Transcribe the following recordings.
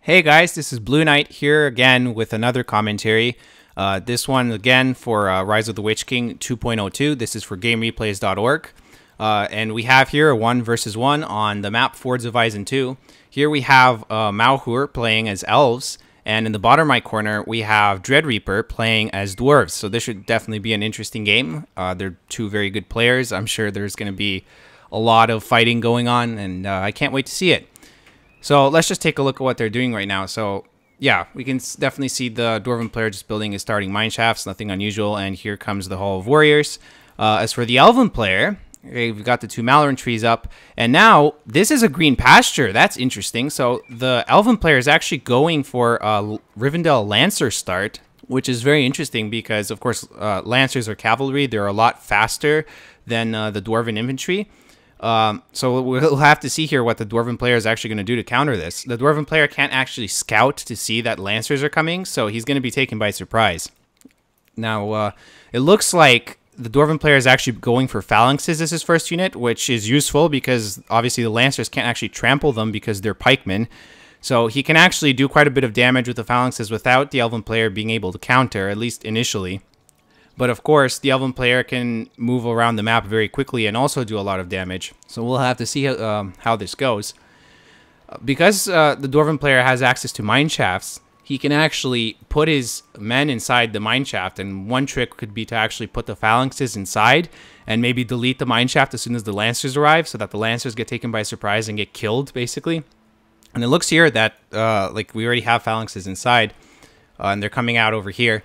Hey guys, this is Blue Knight here again with another commentary. This one again for Rise of the Witch King 2.02. This is for GameReplays.org. And we have here a 1 versus 1 on the map Fords of Isen II. Here we have Malhur playing as elves, and in the bottom right corner we have Dreadreaper playing as dwarves. So this should definitely be an interesting game. They're two very good players. I'm sure there's going to be a lot of fighting going on, and I can't wait to see it. So let's just take a look at what they're doing right now. So yeah, we can definitely see the Dwarven player just building his starting mine shafts, nothing unusual, and here comes the Hall of Warriors. As for the Elven player, okay, we've got the two Malorn trees up, and now this is a green pasture. That's interesting. So the Elven player is actually going for a Rivendell Lancer start, which is very interesting because, of course, Lancers are cavalry. They're a lot faster than the Dwarven infantry. So we'll have to see here what the Dwarven player is actually going to do to counter this. The Dwarven player can't actually scout to see that Lancers are coming, so he's going to be taken by surprise. Now, it looks like the Dwarven player is actually going for Phalanxes as his first unit, which is useful because obviously the Lancers can't actually trample them because they're pikemen. So he can actually do quite a bit of damage with the Phalanxes without the Elven player being able to counter, at least initially. But of course, the Elven player can move around the map very quickly and also do a lot of damage. So we'll have to see how this goes. Because the Dwarven player has access to mine shafts, he can actually put his men inside the mine shaft. And one trick could be to actually put the Phalanxes inside and maybe delete the mine shaft as soon as the Lancers arrive so that the Lancers get taken by surprise and get killed, basically. And it looks here that like we already have Phalanxes inside and they're coming out over here.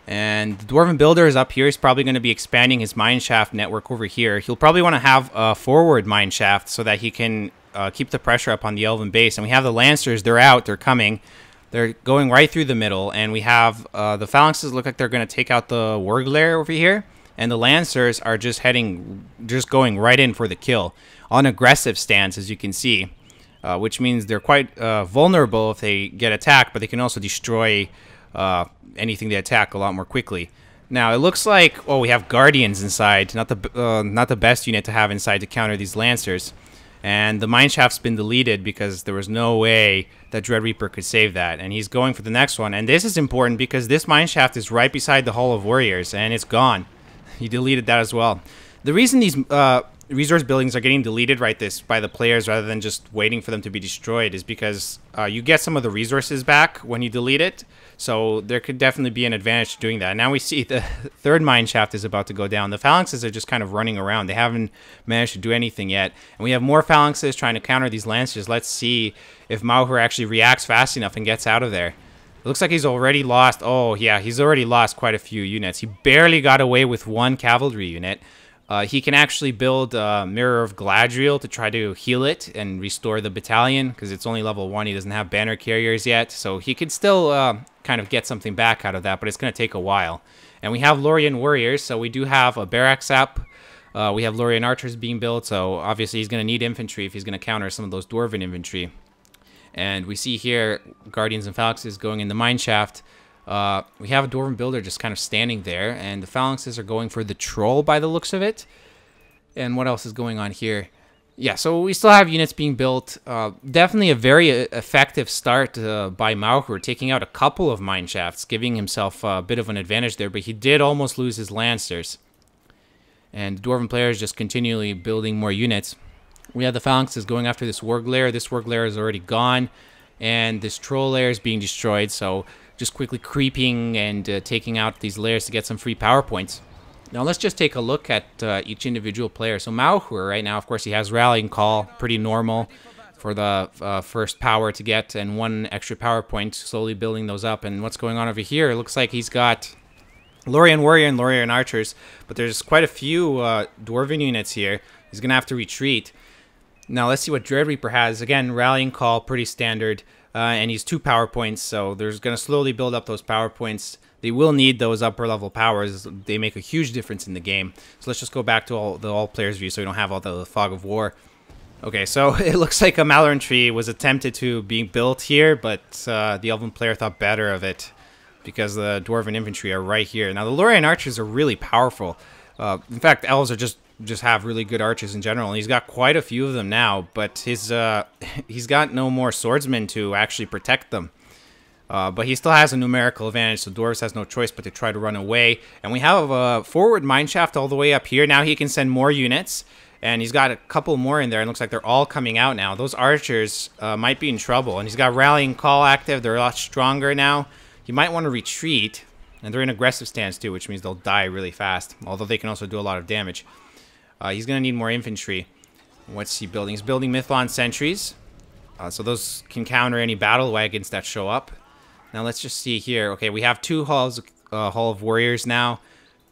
And the Dwarven Builder is up here. He's probably going to be expanding his mine shaft network over here. He'll probably want to have a forward mine shaft so that he can keep the pressure up on the Elven base. And we have the Lancers. They're out. They're coming. They're going right through the middle. And we have the Phalanxes look like they're going to take out the Warglair over here. And the Lancers are just going right in for the kill on aggressive stance, as you can see. Which means they're quite vulnerable if they get attacked, but they can also destroy anything they attack a lot more quickly. Now it looks like we have Guardians inside, not the best unit to have inside to counter these Lancers, and the mine shaft's been deleted because there was no way that Dreadreaper could save that, and he's going for the next one. And this is important because this mine shaft is right beside the Hall of Warriors and it's gone. He deleted that as well. The reason these resource buildings are getting deleted by the players rather than just waiting for them to be destroyed is because you get some of the resources back when you delete it. So there could definitely be an advantage to doing that. Now we see the third mine shaft is about to go down. The Phalanxes are just kind of running around. They haven't managed to do anything yet. And we have more Phalanxes trying to counter these Lancers. Let's see if Malhur actually reacts fast enough and gets out of there. It looks like he's already lost. Oh, yeah, he's already lost quite a few units. He barely got away with one cavalry unit. He can actually build Mirror of Galadriel to try to heal it and restore the battalion because it's only level 1. He doesn't have banner carriers yet, so he could still kind of get something back out of that, but it's going to take a while. And we have Lorien Warriors, so we do have a Barracks app. We have Lorien Archers being built, so obviously he's going to need infantry if he's going to counter some of those Dwarven infantry. And we see here Guardians and Phalanxes going in the mine shaft. We have a Dwarven Builder just kind of standing there, and the Phalanxes are going for the Troll by the looks of it. And what else is going on here? Yeah, so we still have units being built. Definitely a very effective start by Malhur, taking out a couple of mine shafts, giving himself a bit of an advantage there, but he did almost lose his Lancers. And the Dwarven player is just continually building more units. We have the Phalanxes going after this Warglair. This Warglair is already gone, and this Troll lair is being destroyed, so just quickly creeping and taking out these layers to get some free power points. Now let's just take a look at each individual player. So Malhur right now, of course, he has Rallying Call, pretty normal for the first power to get, and one extra power point, slowly building those up. And what's going on over here? It looks like he's got Lorien Warrior and Lorien Archers, but there's quite a few Dwarven units here. He's going to have to retreat. Now let's see what Dreadreaper has. Again, Rallying Call, pretty standard. And he's 2 power points, so there's going to slowly build up those power points. They will need those upper level powers. They make a huge difference in the game. So let's just go back to all players view so we don't have all the fog of war. Okay, so it looks like a Malorn tree was attempted to be built here, but the Elven player thought better of it because the Dwarven infantry are right here. Now the Lorien Archers are really powerful. In fact, Elves are just just have really good archers in general. And he's got quite a few of them now, but his he's got no more swordsmen to actually protect them. But he still has a numerical advantage, so Dwarves has no choice but to try to run away. And we have a forward mineshaft all the way up here. Now he can send more units, and he's got a couple more in there, and looks like they're all coming out now. Those archers might be in trouble, and he's got Rallying Call active. They're a lot stronger now. He might want to retreat, and they're in aggressive stance too, which means they'll die really fast, although they can also do a lot of damage. He's going to need more infantry. What's he building? He's building Mythlon sentries, so those can counter any battle wagons that show up. Now let's just see here. Okay, we have 2 Hall of Warriors now.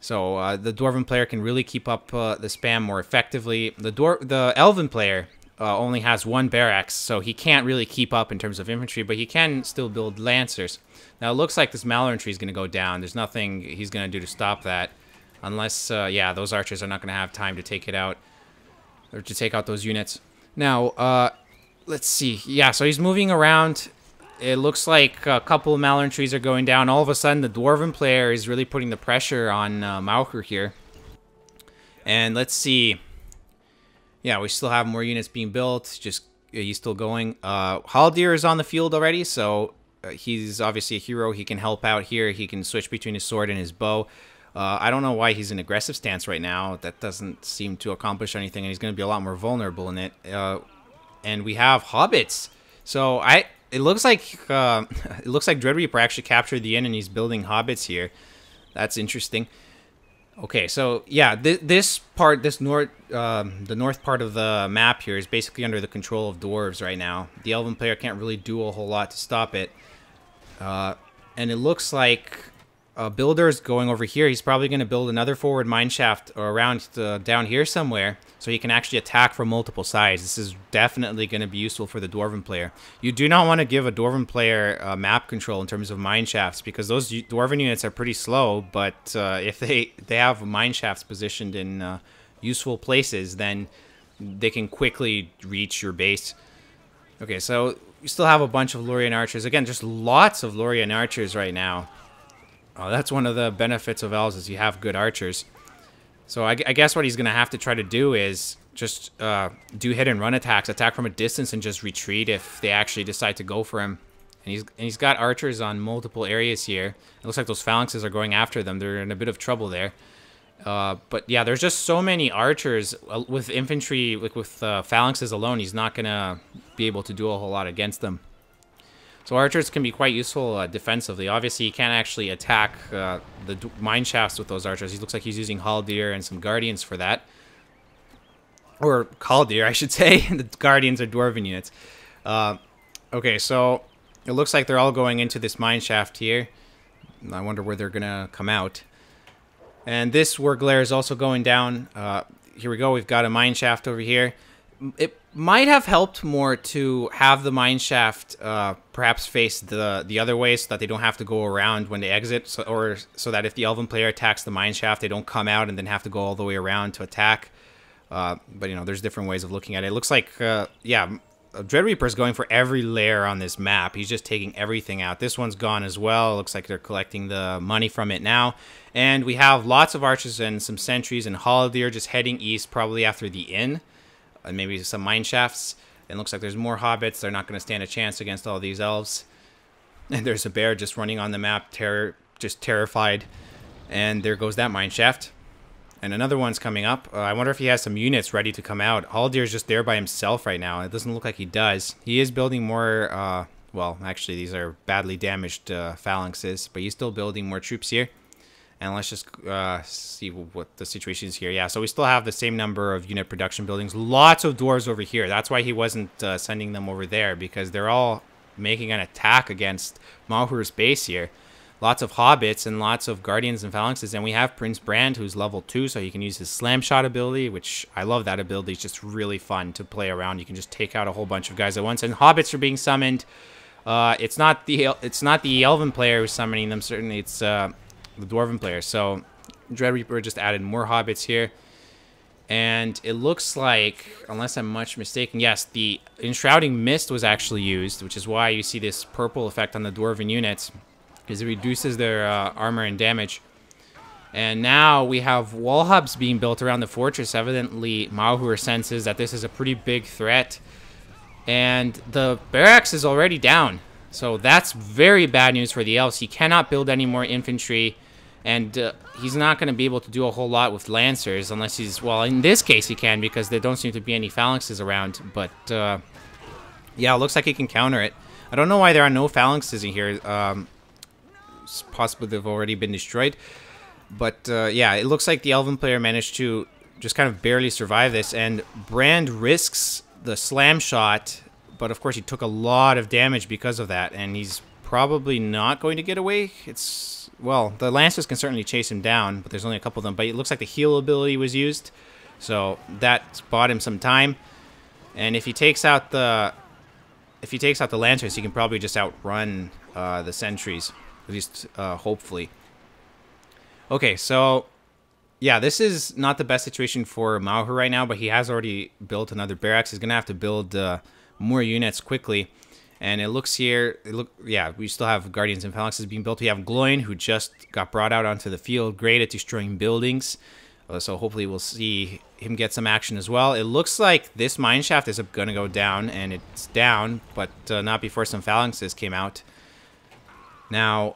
So the Dwarven player can really keep up the spam more effectively. The Elven player only has 1 barracks, so he can't really keep up in terms of infantry, but he can still build Lancers. Now it looks like this Malorentry is going to go down. There's nothing he's going to do to stop that. Unless, yeah, those archers are not going to have time to take it out. Or to take out those units. Now, let's see. Yeah, so he's moving around. It looks like a couple of Malorentries are going down. All of a sudden, the Dwarven player is really putting the pressure on Maucher here. And let's see. Yeah, we still have more units being built. Just he's still going. Haldir is on the field already, so he's obviously a hero. He can help out here. He can switch between his sword and his bow. I don't know why he's in aggressive stance right now. That doesn't seem to accomplish anything, and he's going to be a lot more vulnerable in it. And we have Hobbits. So it looks like Dread Reaper actually captured the inn, and he's building Hobbits here. That's interesting. Okay, so yeah, this part, the north part of the map here is basically under the control of Dwarves right now. The Elven player can't really do a whole lot to stop it. And it looks like Builder's going over here. He's probably going to build another forward mineshaft around down here somewhere, so he can actually attack from multiple sides. This is definitely going to be useful for the Dwarven player. You do not want to give a Dwarven player map control in terms of mineshafts, because those Dwarven units are pretty slow, but if they have mineshafts positioned in useful places, then they can quickly reach your base. Okay, so we still have a bunch of Lorien archers. Again, just lots of Lorien archers right now. That's one of the benefits of Elves, is you have good archers. So I guess what he's going to have to try to do is just do hit and run attacks, attack from a distance, and just retreat if they actually decide to go for him. And he's got archers on multiple areas here. It looks like those phalanxes are going after them. They're in a bit of trouble there. But yeah, there's just so many archers. With infantry, like with phalanxes alone, he's not going to be able to do a whole lot against them. So archers can be quite useful defensively. Obviously, you can't actually attack the mine shafts with those archers. He looks like he's using Haldir and some Guardians for that. Or Haldir, I should say. The Guardians are Dwarven units. Okay, so it looks like they're all going into this mine shaft here. I wonder where they're going to come out. And this Warglare is also going down. Here we go. We've got a mine shaft over here. It might have helped more to have the mine shaft perhaps face the other way, so that they don't have to go around when they exit, so that if the Elven player attacks the mine shaft, they don't come out and then have to go all the way around to attack. But you know, there's different ways of looking at it. It looks like yeah, Dread Reaper is going for every layer on this map. He's just taking everything out. This one's gone as well. It looks like they're collecting the money from it now. And we have lots of archers and some sentries and Haldir just heading east, probably after the inn. And maybe some mine shafts. And looks like there's more hobbits. They're not going to stand a chance against all these elves. And there's a bear just running on the map, just terrified. And there goes that mine shaft. And another one's coming up. I wonder if he has some units ready to come out. Haldir's just there by himself right now. It doesn't look like he does. He is building more, well, actually these are badly damaged phalanxes. But he's still building more troops here. And let's just see what the situation is here. Yeah, so we still have the same number of unit production buildings. Lots of dwarves over here. That's why he wasn't sending them over there, because they're all making an attack against Maucher's base here. Lots of hobbits and lots of guardians and phalanxes. And we have Prince Brand, who's level 2, so he can use his slam shot ability, which I love that ability. It's just really fun to play around. You can just take out a whole bunch of guys at once. And hobbits are being summoned. It's not the Elven player who's summoning them. Certainly, it's the Dwarven player. So Dread Reaper just added more hobbits here. And it looks like, unless I'm much mistaken, yes, the Enshrouding Mist was actually used, which is why you see this purple effect on the Dwarven units, because it reduces their armor and damage. And now we have wall hubs being built around the fortress. Evidently, Malhur senses that this is a pretty big threat. And the barracks is already down. So that's very bad news for the elves. He cannot build any more infantry. And he's not going to be able to do a whole lot with lancers unless he's... Well, in this case he can because there don't seem to be any phalanxes around. But, yeah, it looks like he can counter it. I don't know why there are no phalanxes in here. Possibly they've already been destroyed. But, yeah, it looks like the Elven player managed to just kind of barely survive this. And Brand risks the slam shot, but of course he took a lot of damage because of that. And he's probably not going to get away. It's, well, the Lancers can certainly chase him down, but there's only a couple of them. But it looks like the heal ability was used. So that bought him some time. And if he takes out the... If he takes out the Lancers, he can probably just outrun the sentries. At least, hopefully. Okay, so... Yeah, this is not the best situation for Malhur right now, but he has already built another barracks. He's going to have to build more units quickly. And it looks here... yeah, we still have Guardians and Phalanxes being built. We have Gloin, who just got brought out onto the field. Great at destroying buildings. So hopefully we'll see him get some action as well. It looks like this mineshaft is going to go down, and it's down, but not before some phalanxes came out. Now,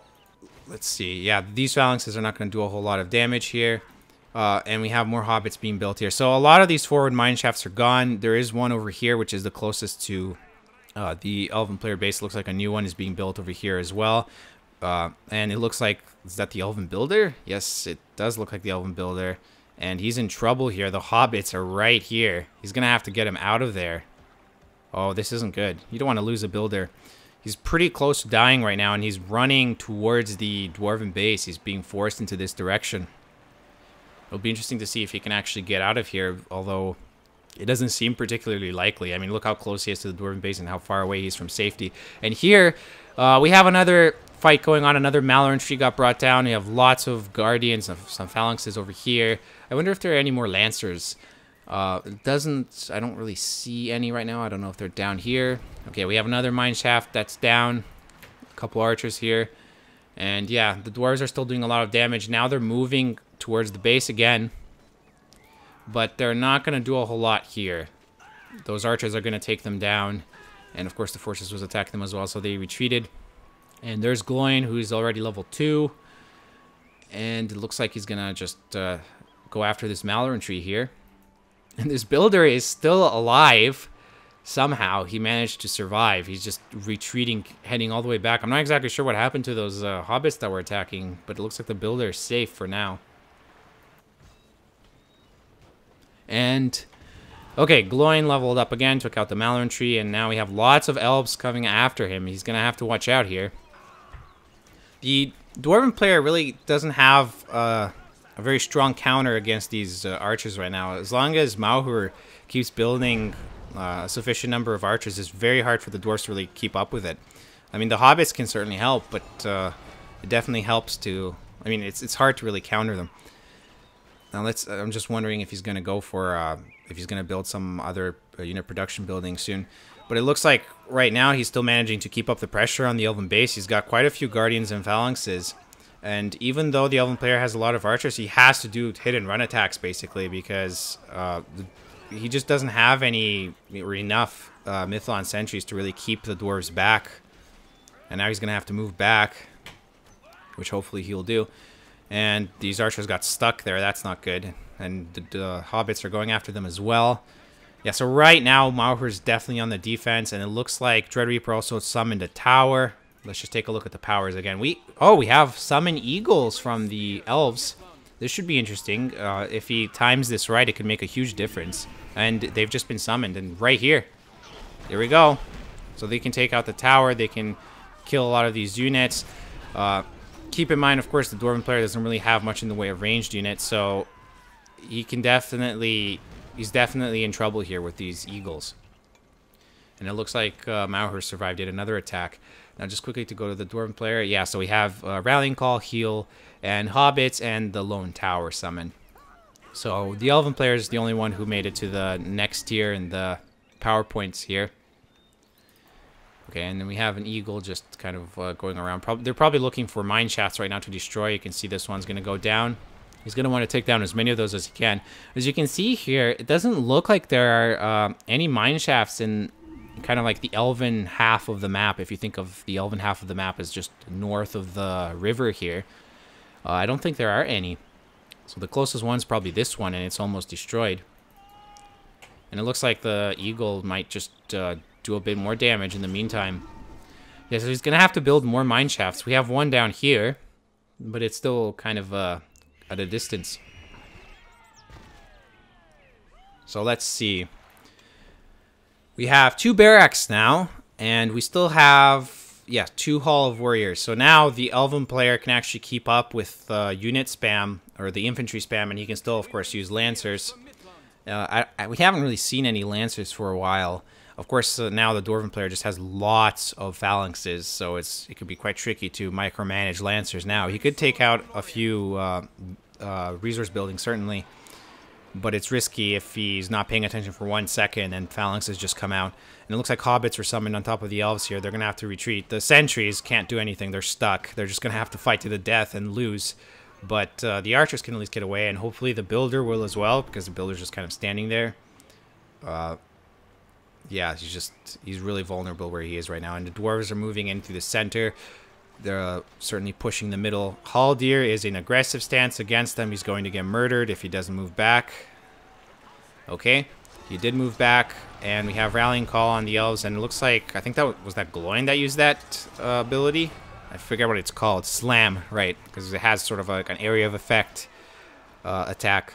let's see. Yeah, these phalanxes are not going to do a whole lot of damage here. And we have more hobbits being built here. So a lot of these forward mineschafts are gone. There is one over here, which is the closest to the Elven player base. Looks like a new one is being built over here as well. And it looks like, is that the Elven builder? Yes, it does look like the Elven builder. And he's in trouble here. The hobbits are right here. He's going to have to get him out of there. Oh, this isn't good. You don't want to lose a builder. He's pretty close to dying right now, and he's running towards the dwarven base. He's being forced into this direction. It'll be interesting to see if he can actually get out of here, although it doesn't seem particularly likely. I mean, look how close he is to the dwarven base and how far away he is from safety. And here, we have another fight going on. Another Malor infantry got brought down. We have lots of guardians, some phalanxes over here. I wonder if there are any more lancers. It doesn't... I don't really see any right now. I don't know if they're down here. Okay, we have another mine shaft that's down. A couple archers here. And yeah, the dwarves are still doing a lot of damage. Now they're moving towards the base again. But they're not going to do a whole lot here. Those archers are going to take them down. And of course the forces was attacking them as well, so they retreated. And there's Gloin, who's already level 2. And it looks like he's going to just go after this Malor tree here. And this builder is still alive. Somehow he managed to survive. He's just retreating, heading all the way back. I'm not exactly sure what happened to those hobbits that were attacking, but it looks like the builder is safe for now. And, okay, Gloin leveled up again, took out the Malorn tree, and now we have lots of elves coming after him. He's going to have to watch out here. The Dwarven player really doesn't have a very strong counter against these archers right now. As long as Malhur keeps building a sufficient number of archers, it's very hard for the dwarves to really keep up with it. I mean, the hobbits can certainly help, but it definitely helps to... I mean, it's hard to really counter them. Now I'm just wondering if he's going to go for... if he's going to build some other unit production building soon. But it looks like right now he's still managing to keep up the pressure on the Elven base. He's got quite a few guardians and phalanxes. And even though the Elven player has a lot of archers, he has to do hit and run attacks, basically, because he just doesn't have any or enough Mythlon sentries to really keep the dwarves back. And now he's going to have to move back, which hopefully he'll do. And these archers got stuck there. That's not good. And the hobbits are going after them as well. Yeah, so right now, Malhur's definitely on the defense, and it looks like Dread Reaper also summoned a tower. Let's just take a look at the powers again. We have summon eagles from the elves. This should be interesting. If he times this right, it could make a huge difference. And they've just been summoned, and right here. There we go. So they can take out the tower. They can kill a lot of these units. Keep in mind, of course, the Dwarven player doesn't really have much in the way of ranged units, so he can definitely... He's definitely in trouble here with these eagles. And it looks like Malhur survived yet another attack. Now, just quickly to go to the Dwarven player. Yeah, so we have Rallying Call, Heal, and Hobbits, and the Lone Tower summon. So the Elven player is the only one who made it to the next tier in the power points here. Okay, and then we have an eagle just kind of going around. They're probably looking for mine shafts right now to destroy. You can see this one's going to go down. He's going to want to take down as many of those as he can. As you can see here, it doesn't look like there are any mine shafts in kind of like the elven half of the map. If you think of the elven half of the map as just north of the river here, I don't think there are any. So the closest one's probably this one, and it's almost destroyed. And it looks like the eagle might just do a bit more damage in the meantime. Yeah, so he's going to have to build more mine shafts. We have one down here, but it's still kind of at a distance. So let's see. We have 2 barracks now, and we still have, yeah, 2 Hall of Warriors. So now the Elven player can actually keep up with unit spam, or the infantry spam, and he can still, of course, use Lancers. We haven't really seen any Lancers for a while. Of course, now the Dwarven player just has lots of phalanxes, so it could be quite tricky to micromanage Lancers now. He could take out a few resource buildings, certainly, but it's risky if he's not paying attention for 1 second and phalanxes just come out. And it looks like Hobbits are summoned on top of the Elves here. They're going to have to retreat. The sentries can't do anything. They're stuck. They're just going to have to fight to the death and lose. But the archers can at least get away, and hopefully the builder will as well, because the builder's just kind of standing there. Yeah, he's really vulnerable where he is right now. And the dwarves are moving in through the center. They're certainly pushing the middle. Haldir is in aggressive stance against them. He's going to get murdered if he doesn't move back. Okay, he did move back, and we have rallying call on the elves. And it looks like, I think that was that Gloin that used that ability. I forget what it's called. Slam, right? Because it has sort of like an area of effect attack,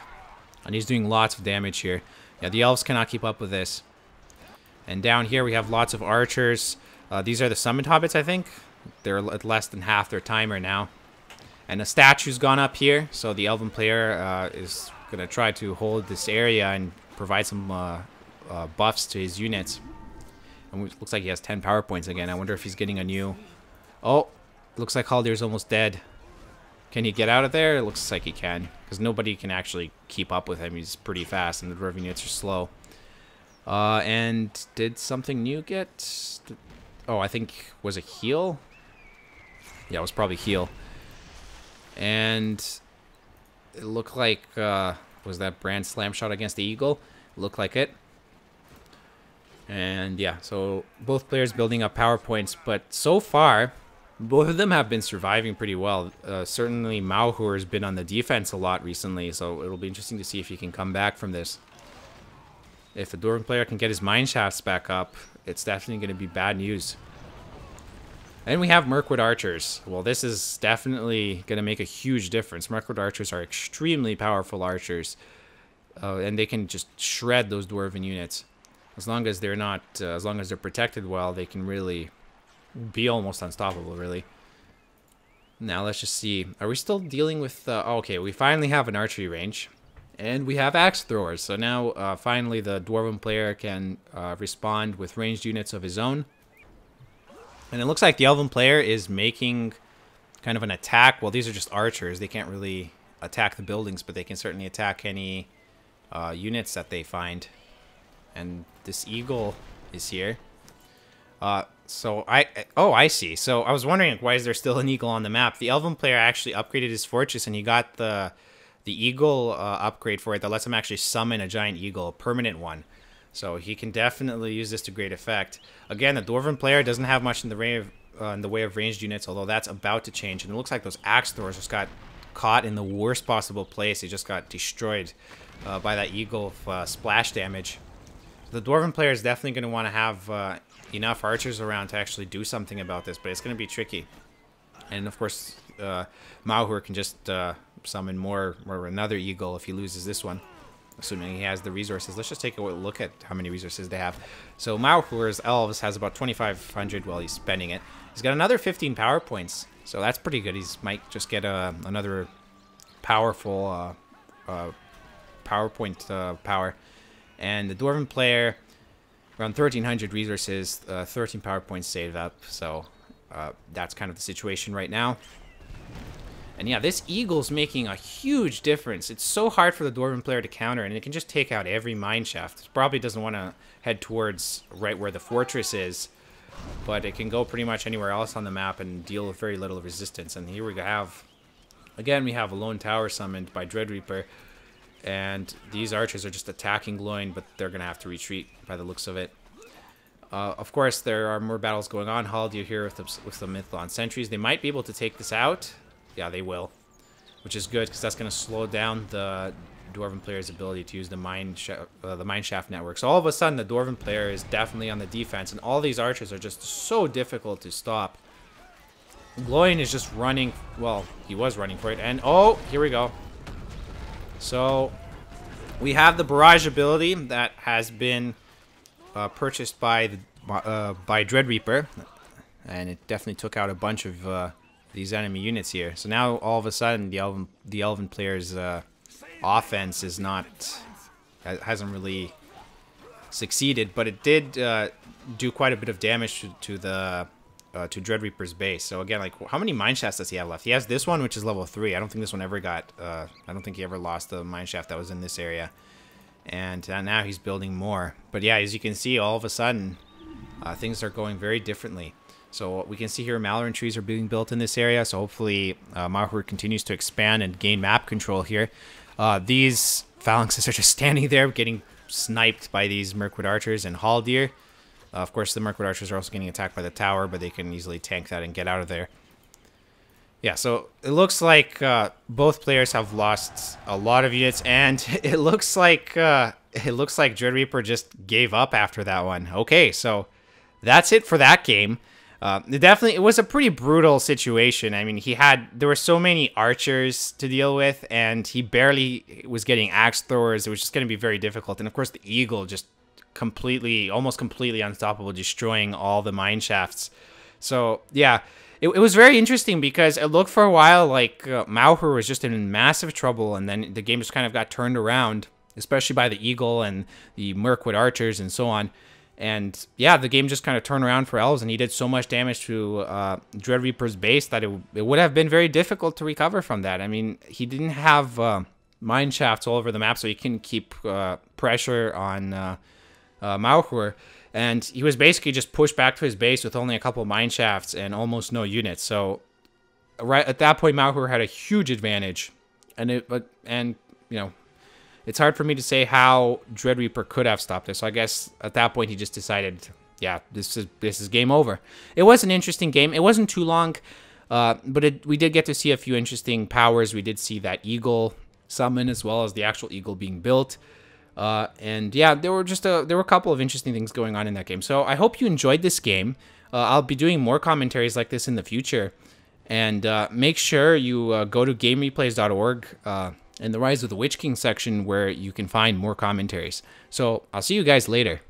and he's doing lots of damage here. Yeah, the elves cannot keep up with this. And down here we have lots of archers. These are the summoned hobbits, I think. They're at less than half their timer now. And a statue's gone up here, so the elven player is going to try to hold this area and provide some buffs to his units. And it looks like he has 10 power points again. I wonder if he's getting a new... Oh, looks like Haldir's almost dead. Can he get out of there? It looks like he can, because nobody can actually keep up with him. He's pretty fast, and the dwarven units are slow. And did something new get... Oh, I think, was it heal? Yeah, it was probably heal. And it looked like, was that Brand Slam shot against the Eagle? Looked like it. And yeah, so both players building up power points, but so far, both of them have been surviving pretty well. Certainly Mauhur has been on the defense a lot recently, so it'll be interesting to see if he can come back from this. If the Dwarven player can get his mine shafts back up, it's definitely going to be bad news. And we have Mirkwood archers. Well, this is definitely going to make a huge difference. Mirkwood archers are extremely powerful archers, and they can just shred those dwarven units. As long as they're not, as long as they're protected well, they can really be almost unstoppable, really. Now let's just see. Are we still dealing with? Oh, okay, we finally have an archery range. And we have axe throwers, so now finally the Dwarven player can respond with ranged units of his own. And it looks like the Elven player is making kind of an attack. Well, these are just archers. They can't really attack the buildings, but they can certainly attack any units that they find. And this eagle is here. So I see. So I was wondering, why is there still an eagle on the map? The Elven player actually upgraded his fortress, and he got the eagle upgrade for it that lets him actually summon a giant eagle, a permanent one. So he can definitely use this to great effect. Again, the Dwarven player doesn't have much in the way of ranged units, although that's about to change. And it looks like those axe throwers just got caught in the worst possible place. They just got destroyed by that eagle splash damage. The Dwarven player is definitely going to want to have enough archers around to actually do something about this, but it's going to be tricky. And of course, Mauhur can just summon more or another eagle if he loses this one, assuming he has the resources. Let's just take a look at how many resources they have. So Mauhur's elves has about 2,500 while he's spending it. He's got another 15 power points, so that's pretty good. He might just get another powerful power point power. And the Dwarven player, around 1,300 resources, 13 power points saved up, so that's kind of the situation right now. And yeah, this eagle's making a huge difference. It's so hard for the Dwarven player to counter, and it can just take out every mine shaft. It probably doesn't want to head towards right where the fortress is, but it can go pretty much anywhere else on the map and deal with very little resistance. And here we have Again, we have a lone tower summoned by Dreadreaper, and these archers are just attacking Gloin, but they're going to have to retreat by the looks of it. Of course, there are more battles going on. Haldir here with the Mythlon sentries. They might be able to take this out. Yeah, they will, which is good because that's going to slow down the Dwarven player's ability to use the mineshaft network. So all of a sudden, the Dwarven player is definitely on the defense, and all these archers are just so difficult to stop. Gloin is just running. Well, he was running for it, and oh, here we go. So we have the barrage ability that has been purchased by Dreadreaper, and it definitely took out a bunch of these enemy units here. So now all of a sudden, the Elven player's offense is hasn't really succeeded, but it did do quite a bit of damage to Dreadreaper's base. So again, like, how many mineshafts does he have left? He has this one, which is level 3. I don't think this one ever got. I don't think he ever lost the mineshaft that was in this area. And now he's building more. But yeah, as you can see, all of a sudden, things are going very differently. So we can see here, Malloran trees are being built in this area. So hopefully, Marhur continues to expand and gain map control here. These phalanxes are just standing there, getting sniped by these Mirkwood archers and Haldir. Of course, the Mirkwood archers are also getting attacked by the tower, but they can easily tank that and get out of there. Yeah, so it looks like both players have lost a lot of units, and it looks like Dreadreaper just gave up after that one. Okay, so that's it for that game. It was a pretty brutal situation. I mean, there were so many archers to deal with, and he barely was getting axe throwers. It was just going to be very difficult. And of course, the eagle just almost completely unstoppable, destroying all the mine shafts. So yeah, it was very interesting because it looked for a while like Malhur was just in massive trouble, and then the game just kind of got turned around, especially by the eagle and the Mirkwood archers and so on. And yeah, the game just kind of turned around for Elves, and he did so much damage to Dreadreaper's base that it would have been very difficult to recover from that. I mean, he didn't have mine shafts all over the map, so he couldn't keep pressure on Malhur, and he was basically just pushed back to his base with only a couple mine shafts and almost no units. So right at that point, Malhur had a huge advantage, and you know, it's hard for me to say how Dreadreaper could have stopped this. So I guess at that point he just decided, yeah, this is game over. It was an interesting game. It wasn't too long, but we did get to see a few interesting powers. We did see that eagle summon as well as the actual eagle being built. And yeah, there were a couple of interesting things going on in that game. So I hope you enjoyed this game. I'll be doing more commentaries like this in the future. And make sure you go to gamereplays.org in the Rise of the Witch King section where you can find more commentaries. So I'll see you guys later.